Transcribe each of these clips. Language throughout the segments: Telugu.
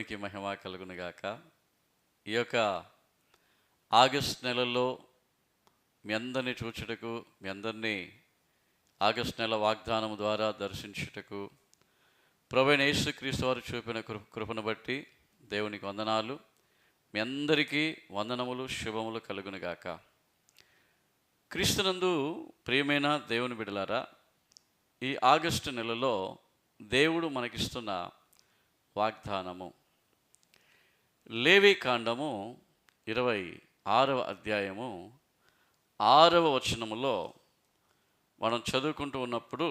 దేవునికి మహిమ కలుగునుగాక. ఈ యొక్క ఆగస్ట్ నెలలో మీ అందరినీ చూచుటకు, మీ అందరినీ ఆగస్ట్ నెల వాగ్దానం ద్వారా దర్శించుటకు ప్రభువైన యేసుక్రీస్తు వారు చూపిన కృపను బట్టి దేవునికి వందనాలు. మీ అందరికీ వందనములు, శుభములు కలుగునుగాక. క్రీస్తునందు ప్రియమైన దేవుని బిడ్డలారా, ఈ ఆగస్టు నెలలో దేవుడు మనకిస్తున్న వాగ్దానము లేవీకాండము 26వ అధ్యాయము 6వ వచనములో మనం చదువుకుంటూ ఉన్నప్పుడు,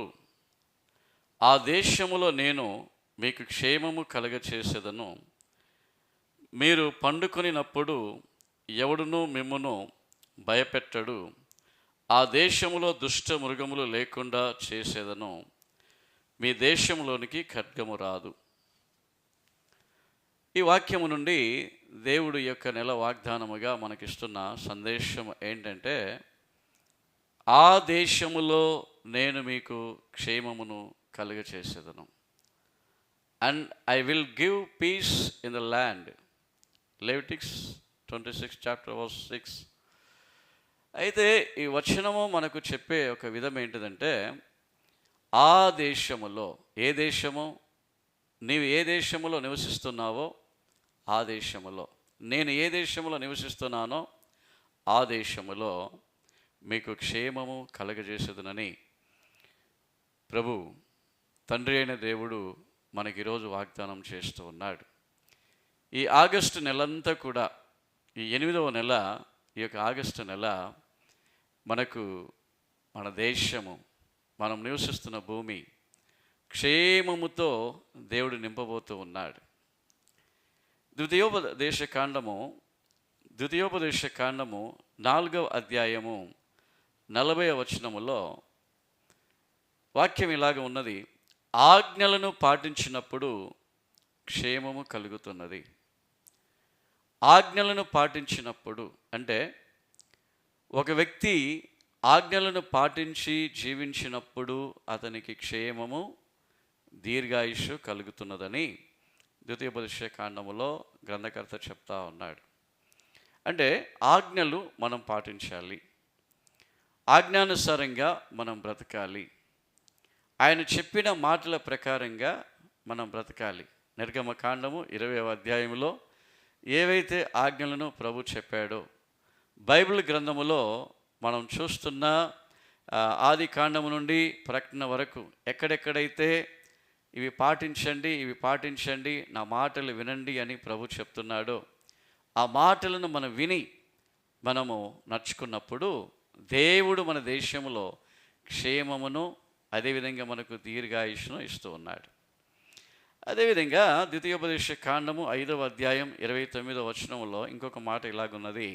ఆ దేశములో నేను మీకు క్షేమము కలగచేసేదను, మీరు పండుకొనినప్పుడు ఎవడునూ మిమ్మును భయపెట్టడు, ఆ దేశములో దుష్ట మృగములు లేకుండా చేసేదను, మీ దేశంలోనికి ఖడ్గము రాదు. ఈ వాక్యము నుండి దేవుడు యొక్క నెల వాగ్దానముగా మనకిస్తున్న సందేశం ఏంటంటే, ఆ దేశములో నేను మీకు క్షేమమును కలుగచేసేదను. And I will give peace in the land. Leviticus 26 chapter verse 6. అయితే ఈ వచనము మనకు చెప్పే ఒక విధం ఏంటిదంటే, ఆ దేశములో, ఏ దేశము, నీవు ఏ దేశములో నివసిస్తున్నావో ఆ దేశములో, నేను ఏ దేశంలో నివసిస్తున్నానో ఆ దేశములో మీకు క్షేమము కలగజేసేదనని ప్రభు తండ్రి అయిన దేవుడు మనకి ఈరోజు వాగ్దానం చేస్తూ ఉన్నాడు. ఈ ఆగస్టు నెలంతా కూడా, ఈ 8వ నెల, ఈ యొక్క ఆగస్టు నెల మనకు మన దేశము, మనం నివసిస్తున్న భూమి క్షేమముతో దేవుడు నింపబోతూ ఉన్నాడు. ద్వితీయోపదేశ కాండము 4వ అధ్యాయము 40వ వచనములో వాక్యం ఇలాగ ఉన్నది: ఆజ్ఞలను పాటించినప్పుడు క్షేమము కలుగుతున్నది. ఆజ్ఞలను పాటించినప్పుడు అంటే, ఒక వ్యక్తి ఆజ్ఞలను పాటించి జీవించినప్పుడు అతనికి క్షేమము, దీర్ఘాయుష్షు కలుగుతున్నదని ద్వితీయోపదేశ కాండములో గ్రంథకర్త చెప్తా ఉన్నాడు. అంటే ఆజ్ఞలు మనం పాటించాలి, ఆజ్ఞానుసారంగా మనం బ్రతకాలి, ఆయన చెప్పిన మాటల ప్రకారంగా మనం బ్రతకాలి. నిర్గమకాండము 20వ అధ్యాయంలో ఏవైతే ఆజ్ఞలను ప్రభు చెప్పాడో, బైబిల్ గ్రంథములో మనం చూస్తున్న ఆది కాండము నుండి ప్రకటన వరకు ఎక్కడెక్కడైతే ఇవి పాటించండి, నా మాటలు వినండి అని ప్రభు చెప్తున్నాడో, ఆ మాటలను మనం విని మనము నడుచుకున్నప్పుడు దేవుడు మన దేశంలో క్షేమమును, అదేవిధంగా మనకు దీర్ఘాయుష్ను ఇస్తూ ఉన్నాడు. అదేవిధంగా ద్వితీయోపదేశ కాండము 5వ అధ్యాయం 29వ వచనంలో ఇంకొక మాట ఇలాగున్నది: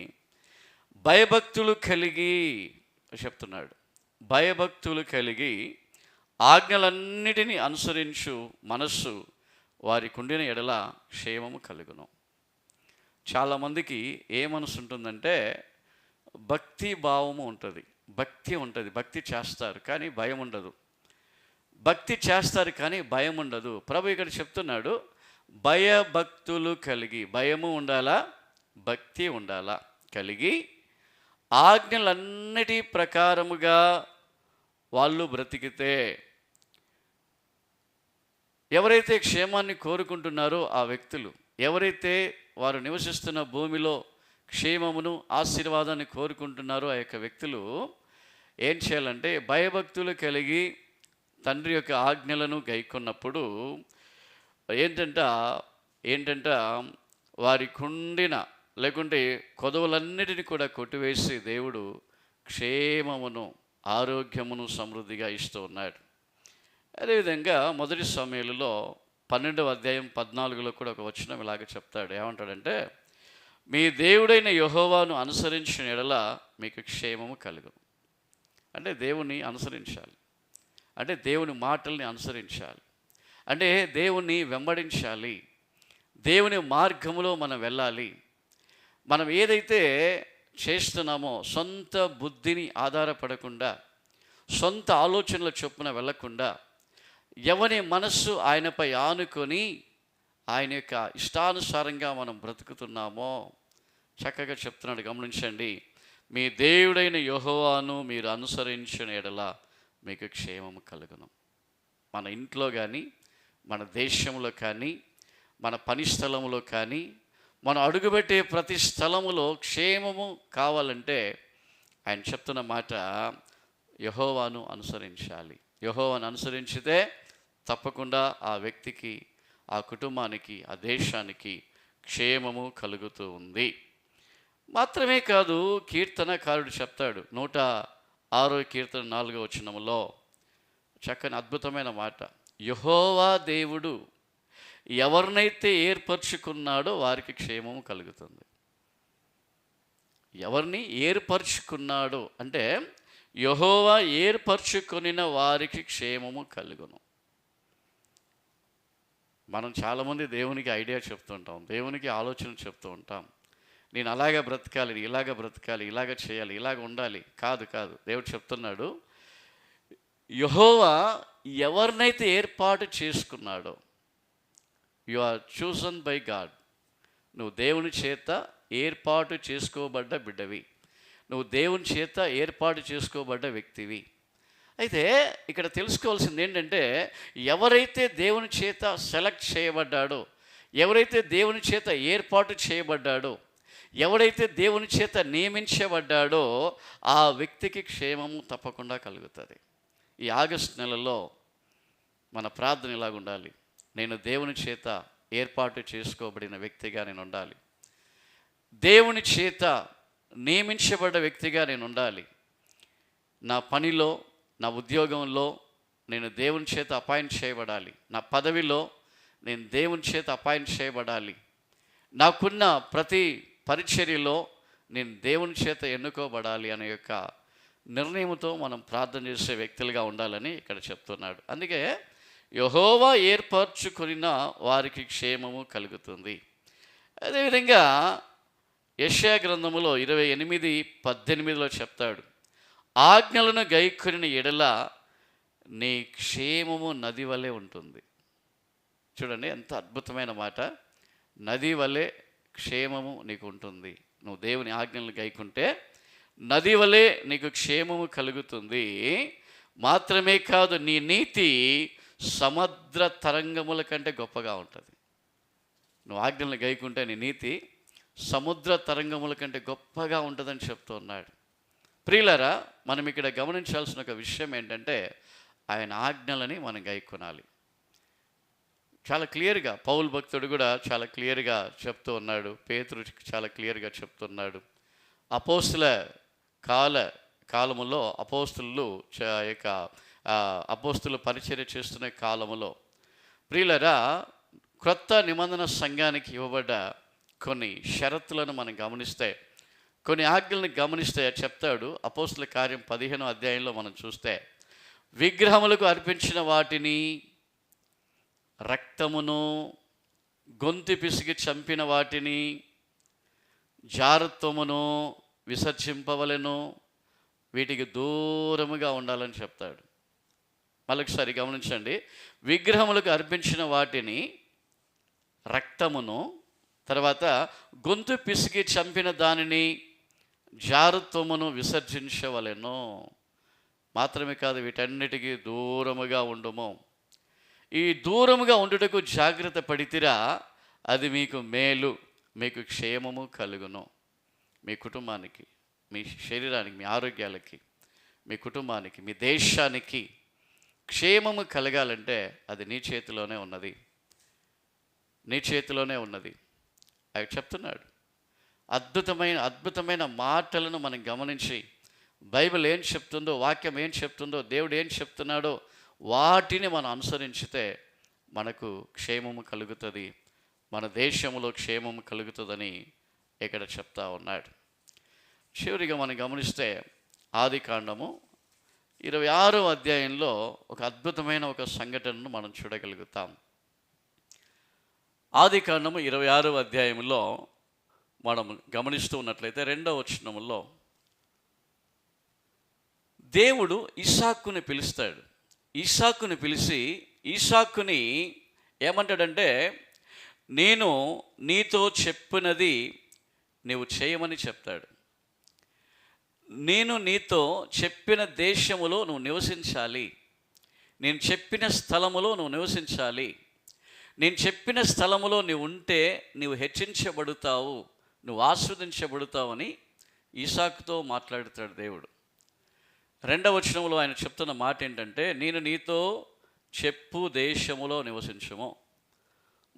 భయభక్తులు కలిగి చెప్తున్నాడు, భయభక్తులు కలిగి ఆజ్ఞలన్నిటినీ అనుసరించు మనస్సు వారికి ఉండిన ఎడల క్షేమము కలుగును. చాలామందికి ఏ మనసు ఉంటుందంటే, భక్తి భావము ఉంటుంది, భక్తి చేస్తారు కానీ భయం ఉండదు, భక్తి చేస్తారు కానీ భయం ఉండదు. ప్రభు ఇక్కడ చెప్తున్నాడు, భయభక్తులు కలిగి, భయము ఉండాలా, భక్తి ఉండాలా, కలిగి ఆజ్ఞలన్నిటి ప్రకారముగా వాళ్ళు బ్రతికితే, ఎవరైతే క్షేమాన్ని కోరుకుంటున్నారో ఆ వ్యక్తులు, ఎవరైతే వారు నివసిస్తున్న భూమిలో క్షేమమును, ఆశీర్వాదాన్ని కోరుకుంటున్నారో ఆ యొక్క వ్యక్తులు ఏం చేయాలంటే, భయభక్తులు కలిగి తండ్రి యొక్క ఆజ్ఞలను గైకొన్నప్పుడు ఏంటంట వారి కుండిన లేకుంటే కొదవులన్నిటిని కూడా కొట్టివేసి దేవుడు క్షేమమును, ఆరోగ్యమును సమృద్ధిగా ఇస్తూ ఉన్నాడు. అదేవిధంగా మొదటి సమూయేలులో 12వ అధ్యాయం 14లో కూడా ఒక వచనం ఇలాగ చెప్తాడు. ఏమంటాడంటే, మీ దేవుడైన యెహోవాను అనుసరించిన ఎడల మీకు క్షేమము కలుగును. అంటే దేవుని అనుసరించాలి, అంటే దేవుని మాటల్ని అనుసరించాలి, అంటే దేవుణ్ణి వెంబడించాలి, దేవుని మార్గములో మనం వెళ్ళాలి. మనం ఏదైతే చేస్తున్నామో సొంత బుద్ధిని ఆధారపడకుండా, సొంత ఆలోచనల చొప్పున వెళ్ళకుండా, ఎవని మనస్సు ఆయనపై ఆనుకొని ఆయన యొక్క ఇష్టానుసారంగా మనం బ్రతుకుతున్నామో చక్కగా చెప్తున్నాడు. గమనించండి, మీ దేవుడైన యెహోవాను మీరు అనుసరించిన ఎడల మీకు క్షేమము కలుగును. మన ఇంట్లో కానీ, మన దేశంలో కానీ, మన పని స్థలంలో కానీ, మనం అడుగుపెట్టే ప్రతి స్థలములో క్షేమము కావాలంటే ఆయన చెప్తున్న మాట, యెహోవాను అనుసరించాలి. యెహోవాను అనుసరించితే తప్పకుండా ఆ వ్యక్తికి, ఆ కుటుంబానికి, ఆ దేశానికి క్షేమము కలుగుతూ ఉంది. మాత్రమే కాదు, కీర్తనకారుడు చెప్తాడు 106వ కీర్తన 4వ వచనములో చక్కని అద్భుతమైన మాట, యెహోవా దేవుడు ఎవరినైతే ఏర్పరచుకున్నాడో వారికి క్షేమము కలుగుతుంది. ఎవరిని ఏర్పరచుకున్నాడో అంటే యెహోవా ఏర్పరచుకొనిన వారికి క్షేమము కలుగును. మనం చాలామంది దేవునికి ఐడియా చెప్తుంటాం, దేవునికి ఆలోచన చెప్తూ ఉంటాం. నేను అలాగే బ్రతకాలి, ఇలాగ బ్రతకాలి, ఇలాగ చేయాలి, ఇలాగ ఉండాలి. కాదు కాదు, దేవుడు చెప్తున్నాడు, యెహోవా ఎవరినైతే ఏర్పాటు చేసుకున్నాడో, you are chosen by God. నువ్వు దేవుని చేత ఏర్పాటు చేసుకోబడ్డ బిడ్డవి, నువ్వు దేవుని చేత ఏర్పాటు చేసుకోబడ్డ వ్యక్తివి. అయితే ఇక్కడ తెలుసుకోవాల్సింది ఏంటంటే, ఎవరైతే దేవుని చేత సెలెక్ట్ చేయబడ్డాడో, ఎవరైతే దేవుని చేత ఏర్పాటు చేయబడ్డాడో, ఎవరైతే దేవుని చేత నియమించబడ్డాడో ఆ వ్యక్తికి క్షేమము తప్పకుండా కలుగుతుంది. ఈ ఆగస్టు నెలలో మన ప్రార్థన ఇలాగ ఉండాలి, నేను దేవుని చేత ఏర్పాటు చేసుకోబడిన వ్యక్తిగా నేను ఉండాలి, దేవుని చేత నియమించబడ్డ వ్యక్తిగా నేను ఉండాలి. నా పనిలో, నా ఉద్యోగంలో నేను దేవుని చేత అపాయింట్ చేయబడాలి, నా పదవిలో నేను దేవుని చేత అపాయింట్ చేయబడాలి, నాకున్న ప్రతి పరిచర్యలో నేను దేవుని చేత ఎన్నుకోబడాలి అనే యొక్క నిర్ణయంతో మనం ప్రార్థన చేసే వ్యక్తులుగా ఉండాలని ఇక్కడ చెప్తున్నాడు. అందుకే యెహోవా ఏర్పరచుకొనిన వారికి క్షేమము కలుగుతుంది. అదేవిధంగా యెషయా గ్రంథములో 28:18 చెప్తాడు, ఆజ్ఞలను గైకొనిన ఎడల నీ క్షేమము నది వలె ఉంటుంది. చూడండి ఎంత అద్భుతమైన మాట, నది వలె క్షేమము నీకు ఉంటుంది. నువ్వు దేవుని ఆజ్ఞలను గైకుంటే నది వలె నీకు క్షేమము కలుగుతుంది. మాత్రమే కాదు, నీ నీతి సముద్ర తరంగముల కంటే గొప్పగా ఉంటుంది. నువ్వు ఆజ్ఞలను గైకుంటే నీ నీతి సముద్ర తరంగముల కంటే గొప్పగా ఉంటుందని చెప్తూ ఉన్నాడు. ప్రియులారా, మనం ఇక్కడ గమనించాల్సిన ఒక విషయం ఏంటంటే, ఆయన ఆజ్ఞలని మనం గైకొనాలి. చాలా క్లియర్గా పౌలు భక్తుడు కూడా చాలా క్లియర్గా చెప్తూ ఉన్నాడు, పేతురు చాలా క్లియర్గా చెప్తున్నాడు. అపోస్తుల కాలములో అపోస్తులు పరిచర్య చేస్తున్న కాలములో ప్రియులరా, క్రొత్త నిబంధన సంఘానికి ఇవ్వబడ్డ కొన్ని షరతులను మనం గమనిస్తే, కొన్ని ఆజ్ఞలను గమనిస్తే చెప్తాడు. అపోస్తుల కార్యం 15వ అధ్యాయంలో మనం చూస్తే, విగ్రహములకు అర్పించిన వాటిని, రక్తమును, గొంతు పిసికి చంపిన వాటిని, జారత్వమును విసర్జింపవలెను, వీటికి దూరముగా ఉండాలని చెప్తాడు. మళ్ళొకసారి గమనించండి, విగ్రహములకు అర్పించిన వాటిని, రక్తమును, తర్వాత గొంతు పిసికి చంపిన దానిని, జారత్వమును విసర్జించవలెను. మాత్రమే కాదు, వీటన్నిటికీ దూరముగా ఉండుము. ఈ దూరముగా ఉండుటకు జాగ్రత్త పడితిరా, అది మీకు మేలు, మీకు క్షేమము కలుగును. మీ కుటుంబానికి, మీ శరీరానికి, మీ ఆరోగ్యాలకి, మీ కుటుంబానికి, మీ దేశానికి క్షేమము కలగాలంటే అది నీ చేతిలోనే ఉన్నది, నీ చేతిలోనే ఉన్నది. అవి చెప్తున్నాడు. అద్భుతమైన మాటలను మనం గమనించి, బైబిల్ ఏం చెప్తుందో, వాక్యం ఏం చెప్తుందో, దేవుడు ఏం చెప్తున్నాడో వాటిని మనం అనుసరించితే మనకు క్షేమము కలుగుతుంది, మన దేశంలో క్షేమము కలుగుతుందని ఇక్కడ చెప్తా ఉన్నాడు. చివరిగా మనం గమనిస్తే ఆదికాండము 26వ అధ్యాయంలో ఒక అద్భుతమైన ఒక సంఘటనను మనం చూడగలుగుతాం. ఆదికాండము 26వ అధ్యాయంలో మనం గమనిస్తూ ఉన్నట్లయితే 2వ వచనములో దేవుడు ఇస్సాకుని పిలుస్తాడు. ఇస్సాకుని పిలిచి ఇస్సాకుని ఏమంటాడంటే, నేను నీతో చెప్పినది నీవు చేయమని చెప్తాడు. నేను నీతో చెప్పిన దేశములో నువ్వు నివసించాలి, నేను చెప్పిన స్థలములో నువ్వు నివసించాలి, నేను చెప్పిన స్థలములో నువ్వు ఉంటే నువ్వు హెచ్చించబడతావు, నువ్వు ఆస్వాదించబడతావని ఇస్సాకుతో మాట్లాడుతాడు దేవుడు. 2వ వచనంలో ఆయన చెప్తున్న మాట ఏంటంటే, నేను నీతో చెప్పు దేశములో నివసించము.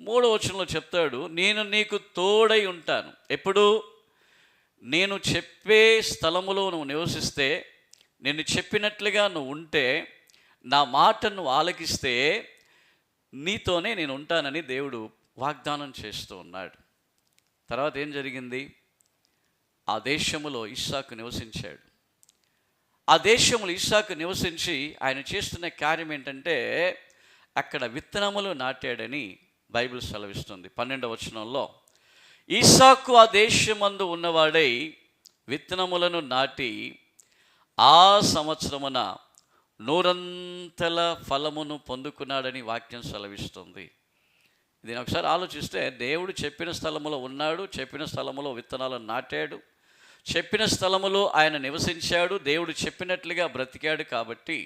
3వ వచనంలో చెప్తాడు, నేను నీకు తోడై ఉంటాను. ఎప్పుడు? నేను చెప్పే స్థలములో నువ్వు నివసిస్తే, నేను చెప్పినట్లుగా నువ్వు ఉంటే, నా మాట నువ్వు ఆలకిస్తే నీతోనే నేను ఉంటానని దేవుడు వాగ్దానం చేస్తూ ఉన్నాడు. తర్వాత ఏం జరిగింది? ఆ దేశములో ఇస్సాకు నివసించాడు. ఆ దేశంలో ఇస్సాకు నివసించి ఆయన చేస్తున్న కార్యం ఏంటంటే, అక్కడ విత్తనములు నాటాడని బైబిల్ సెలవిస్తుంది. 12వ వచనంలో, ఇస్సాకు ఆ దేశమందు ఉన్నవాడై విత్తనములను నాటి ఆ సంవత్సరమున 100 ఫలమును పొందుకున్నాడని వాక్యం సెలవిస్తుంది. దీని ఒకసారి ఆలోచిస్తే, దేవుడు చెప్పిన స్థలములో ఉన్నాడు, చెప్పిన స్థలములో విత్తనాలను నాటాడు, చెప్పిన స్థలములో ఆయన నివసించాడు, దేవుడు చెప్పినట్లుగా బ్రతికాడు. కాబట్టి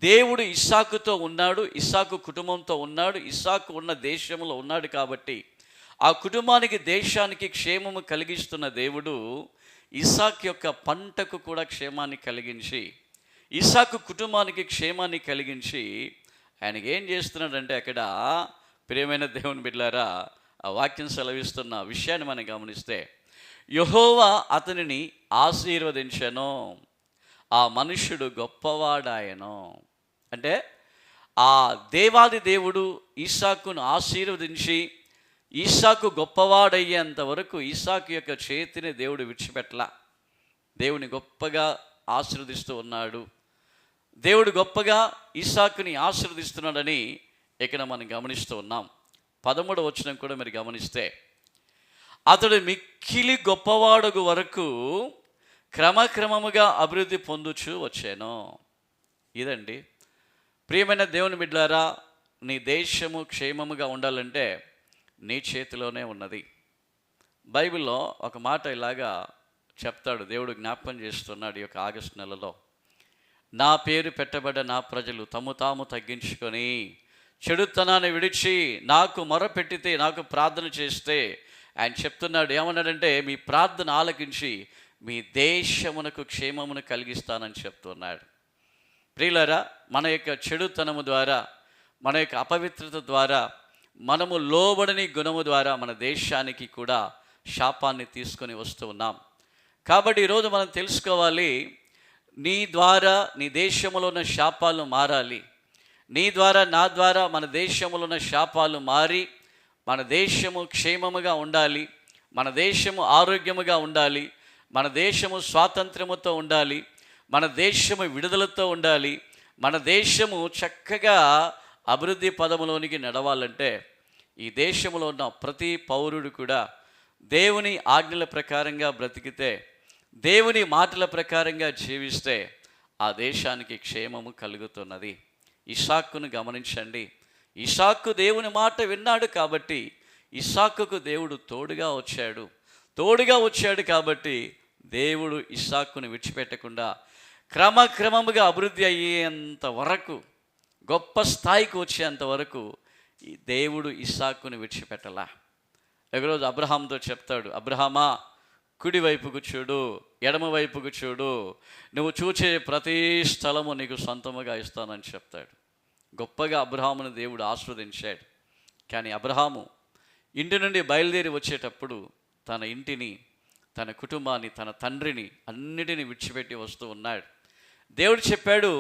దేవుడు ఇస్సాకుతో ఉన్నాడు, ఇస్సాకు కుటుంబంతో ఉన్నాడు, ఇస్సాకు ఉన్న దేశంలో ఉన్నాడు. కాబట్టి ఆ కుటుంబానికి, దేశానికి క్షేమము కలిగిస్తున్న దేవుడు ఇస్సాకు యొక్క పంటకు కూడా క్షేమాన్ని కలిగించి, ఇస్సాకు కుటుంబానికి క్షేమాన్ని కలిగించి ఆయనకి ఏం చేస్తున్నాడంటే, అక్కడ ప్రియమైన దేవుని బిడ్డలారా, ఆ వాక్యం సెలవిస్తున్న విషయాన్ని మనం గమనిస్తే, యెహోవా అతనిని ఆశీర్వదించెను, ఆ మనుష్యుడు గొప్పవాడాయను. అంటే ఆ దేవాది దేవుడు ఇస్సాకును ఆశీర్వదించి ఇస్సాకు గొప్పవాడయ్యేంత వరకు ఇస్సాకు యొక్క చేతిని దేవుడు విడిచిపెట్టలా. దేవుని గొప్పగా ఆశీర్వదిస్తూ ఉన్నాడు. దేవుడు గొప్పగా ఇస్సాకుని ఆశీర్వదిస్తున్నాడని ఇక్కడ మనం గమనిస్తూ ఉన్నాం. 13వ వచనం కూడా మీరు గమనిస్తే, అతడు మిక్కిలి గొప్పవాడగు వరకు క్రమక్రమముగా అభివృద్ధి పొందుచూ వచ్చాను. ఇదండి ప్రియమైన దేవుని బిడ్డలారా, నీ దేశము క్షేమముగా ఉండాలంటే నీ చేతిలోనే ఉన్నది. బైబిల్లో ఒక మాట ఇలాగా చెప్తాడు, దేవుడు జ్ఞాపకం చేస్తున్నాడు. ఈ యొక్క ఆగస్టు నెలలో, నా పేరు పెట్టబడ్డ నా ప్రజలు తము తాము తగ్గించుకొని చెడుతనాన్ని విడిచి నాకు మొరపెట్టితే, నాకు ప్రార్థన చేస్తే, ఆయన చెప్తున్నాడు ఏమన్నాడంటే, మీ ప్రార్థన ఆలకించి మీ దేశమునకు క్షేమమును కలిగిస్తానని చెప్తున్నాడు. ప్రియులారా, మన యొక్క చెడుతనము ద్వారా, మన యొక్క అపవిత్రత ద్వారా, మనము లోబడని గుణము ద్వారా మన దేశానికి కూడా శాపాన్ని తీసుకొని వస్తూ ఉన్నాం. కాబట్టి ఈరోజు మనం తెలుసుకోవాలి, నీ ద్వారా నీ దేశంలో ఉన్న శాపాలు మారాలి. నీ ద్వారా, నా ద్వారా మన దేశంలో ఉన్న శాపాలు మారి మన దేశము క్షేమముగా ఉండాలి, మన దేశము ఆరోగ్యముగా ఉండాలి, మన దేశము స్వాతంత్ర్యముతో ఉండాలి, మన దేశము విడుదలతో ఉండాలి, మన దేశము చక్కగా అభివృద్ధి పదములోనికి నడవాలంటే ఈ దేశంలో ఉన్న ప్రతి పౌరుడు కూడా దేవుని ఆజ్ఞల ప్రకారంగా బ్రతికితే, దేవుని మాటల ప్రకారంగా జీవిస్తే ఆ దేశానికి క్షేమము కలుగుతున్నది. ఇస్సాకును గమనించండి. ఇస్సాకు దేవుని మాట విన్నాడు కాబట్టి ఇస్సాకుకు దేవుడు తోడుగా వచ్చాడు కాబట్టి దేవుడు ఇస్సాకును విడిచిపెట్టకుండా క్రమక్రమముగా అభివృద్ధి అయ్యేంత వరకు, గొప్ప స్థాయికి వచ్చేంత వరకు ఈ దేవుడు ఇస్సాకును విడిచిపెట్టలా. ఒకరోజు అబ్రహాంతో చెప్తాడు, అబ్రహామా, కుడి వైపుకు చూడు, ఎడమ వైపుకు చూడు, నువ్వు చూచే ప్రతి స్థలము నీకు సొంతముగా ఇస్తానని చెప్తాడు. గొప్పగా అబ్రహామును దేవుడు ఆస్వాదించాడు. కానీ అబ్రహాము ఇంటి నుండి బయలుదేరి వచ్చేటప్పుడు తన ఇంటిని, తన కుటుంబాన్ని, తన తండ్రిని అన్నిటినీ విడిచిపెట్టి వస్తూ ఉన్నాడు. దేవుడు చెప్పాడు,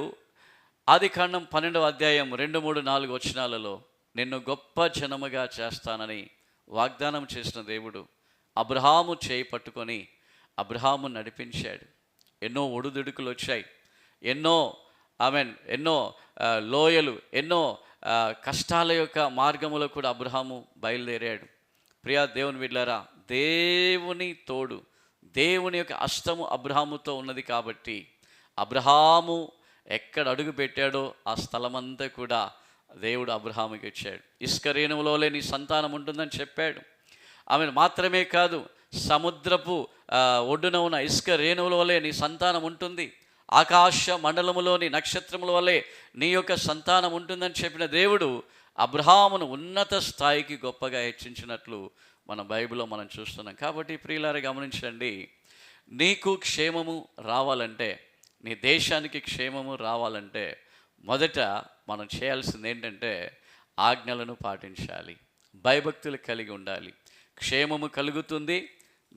ఆదికాండం 12వ అధ్యాయం 2, 3, 4 వచనాలలో, నిన్ను గొప్ప జనముగా చేస్తానని వాగ్దానం చేసిన దేవుడు అబ్రహాము చేయి పట్టుకొని అబ్రహాము నడిపించాడు. ఎన్నో ఒడుదుడుకులు వచ్చాయి, ఎన్నో లోయలు, ఎన్నో కష్టాల యొక్క మార్గములో కూడా అబ్రహాము బయలుదేరాడు. ప్రియా దేవుని బిడ్డలారా, దేవుని తోడు, దేవుని యొక్క హస్తము అబ్రహాముతో ఉన్నది కాబట్టి అబ్రహాము ఎక్కడ అడుగు పెట్టాడో ఆ స్థలమంతా కూడా దేవుడు అబ్రహాముకి ఇచ్చాడు. ఇసుక రేణువులోనే నీ సంతానం ఉంటుందని చెప్పాడు. ఆమెను మాత్రమే కాదు, సముద్రపు ఒడ్డున ఉన్న ఇసుక రేణువుల వలె నీ సంతానం ఉంటుంది, ఆకాశ మండలములోని నక్షత్రముల వలె నీ యొక్క సంతానం ఉంటుందని చెప్పిన దేవుడు అబ్రహామును ఉన్నత స్థాయికి గొప్పగా హెచ్చించినట్లు మన బైబిల్లో మనం చూస్తున్నాం. కాబట్టి ప్రియులారా గమనించండి, నీకు క్షేమము రావాలంటే, నీ దేశానికి క్షేమము రావాలంటే మొదట మనం చేయాల్సింది ఏంటంటే ఆజ్ఞలను పాటించాలి, భయభక్తులు కలిగి ఉండాలి. క్షేమము కలుగుతుంది,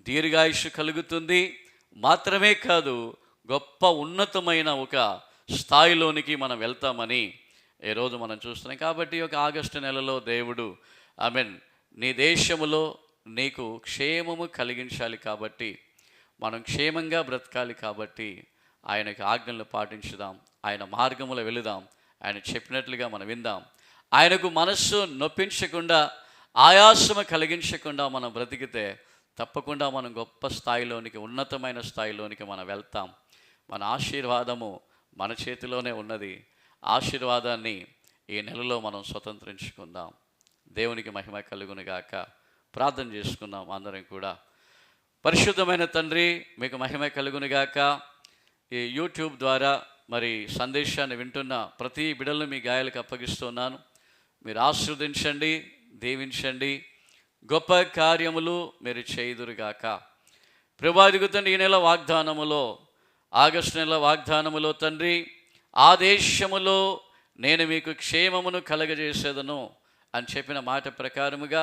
దీర్ఘాయుష్ కలుగుతుంది, మాత్రమే కాదు గొప్ప ఉన్నతమైన ఒక స్థాయిలోనికి మనం వెళ్తామని ఈరోజు మనం చూస్తున్నాం. కాబట్టి ఒక ఆగస్టు నెలలో దేవుడు నీ దేశములో నీకు క్షేమము కలిగించాలి. కాబట్టి మనం క్షేమంగా బ్రతకాలి. కాబట్టి ఆయనకి ఆజ్ఞలను పాటించుదాం, ఆయన మార్గములో వెళుదాం, ఆయన చెప్పినట్లుగా మనం విందాం. ఆయనకు మనస్సు నొప్పించకుండా, ఆయాసము కలిగించకుండా మనం బ్రతికితే తప్పకుండా మనం గొప్ప స్థాయిలోనికి, ఉన్నతమైన స్థాయిలోనికి మనం వెళ్తాం. మన ఆశీర్వాదము మన చేతిలోనే ఉన్నది. ఆశీర్వాదాన్ని ఈ నెలలో మనం స్వతంత్రించుకుందాం. దేవునికి మహిమ కలుగునుగాక. ప్రార్థన చేసుకుందాం అందరం కూడా. పరిశుద్ధమైన తండ్రి, మీకు మహిమ కలుగునుగాక. ఈ యూట్యూబ్ ద్వారా మరి సందేశాన్ని వింటున్న ప్రతి బిడ్డలను మీ గాయాలకు అప్పగిస్తున్నాను. మీరు ఆశీర్వదించండి, దీవించండి, గొప్ప కార్యములు మీరు చేయుదురుగాక. ప్రభువా, ఈ నెల వాగ్దానములో, ఆగస్టు నెల వాగ్దానములో తండ్రి, ఆ దేశములో నేను మీకు క్షేమమును కలగజేసేదను అని చెప్పిన మాట ప్రకారముగా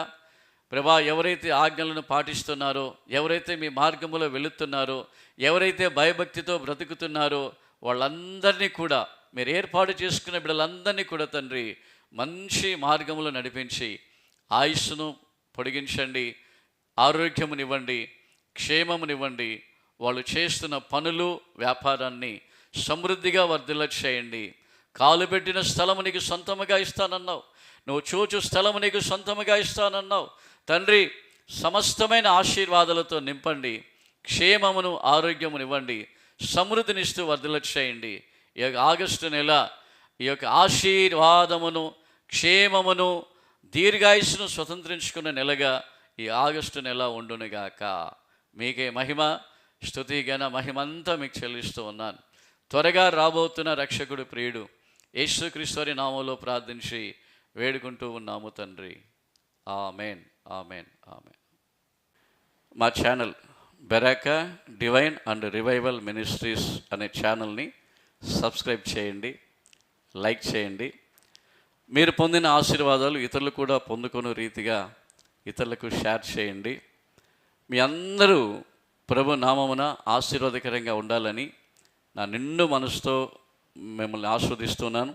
ప్రభువా, ఎవరైతే ఆజ్ఞలను పాటిస్తున్నారో, ఎవరైతే మీ మార్గములో వెళుతున్నారో, ఎవరైతే భయభక్తితో బ్రతుకుతున్నారో వాళ్ళందరినీ కూడా మీరు ఏర్పాటు చేసుకున్న బిడ్డలందరినీ కూడా తండ్రి మంచి మార్గములో నడిపించి ఆయుస్సును పొడిగించండి, ఆరోగ్యమునివ్వండి, క్షేమమునివ్వండి. వాళ్ళు చేస్తున్న పనులు, వ్యాపారాన్ని సమృద్ధిగా వర్ధిల్ల చేయండి. కాలు పెట్టిన స్థలము నీకు సొంతముగా ఇస్తానన్నావు, నువ్వు చూచు స్థలము నీకు సొంతముగా ఇస్తానన్నావు తండ్రి. సమస్తమైన ఆశీర్వాదాలతో నింపండి, క్షేమమును ఆరోగ్యమునివ్వండి, సమృద్ధినిస్తూ వర్ధిల్ల చేయండి. ఈ యొక్క ఆగస్టు నెల ఈ యొక్క ఆశీర్వాదమును, క్షేమమును, దీర్ఘాయుస్సును స్వతంత్రించుకున్న నెలగా ఈ ఆగస్టు నెల ఉండునుగాక. మీకే మహిమ, స్తుతి, ఘన, మహిమంతా మీకు చెల్లిస్తూ ఉన్నాను. త్వరగా రాబోతున్న రక్షకుడు ప్రియుడు యేసుక్రీస్తు వారి నామములో ప్రార్థించి వేడుకుంటూ ఉన్నాము తండ్రి. Amen, amen, amen. మా channel Beracah divine and revival ministries అనే ఛానల్ని సబ్స్క్రైబ్ చేయండి, లైక్ చేయండి. మీరు పొందిన ఆశీర్వాదాలు ఇతరులు కూడా పొందుకునే రీతిగా ఇతరులకు షేర్ చేయండి. మీ అందరూ ప్రభు నామమున ఆశీర్వాదకరంగా ఉండాలని నా నిండు మనసుతో మిమ్మల్ని ఆస్వాదిస్తున్నాను.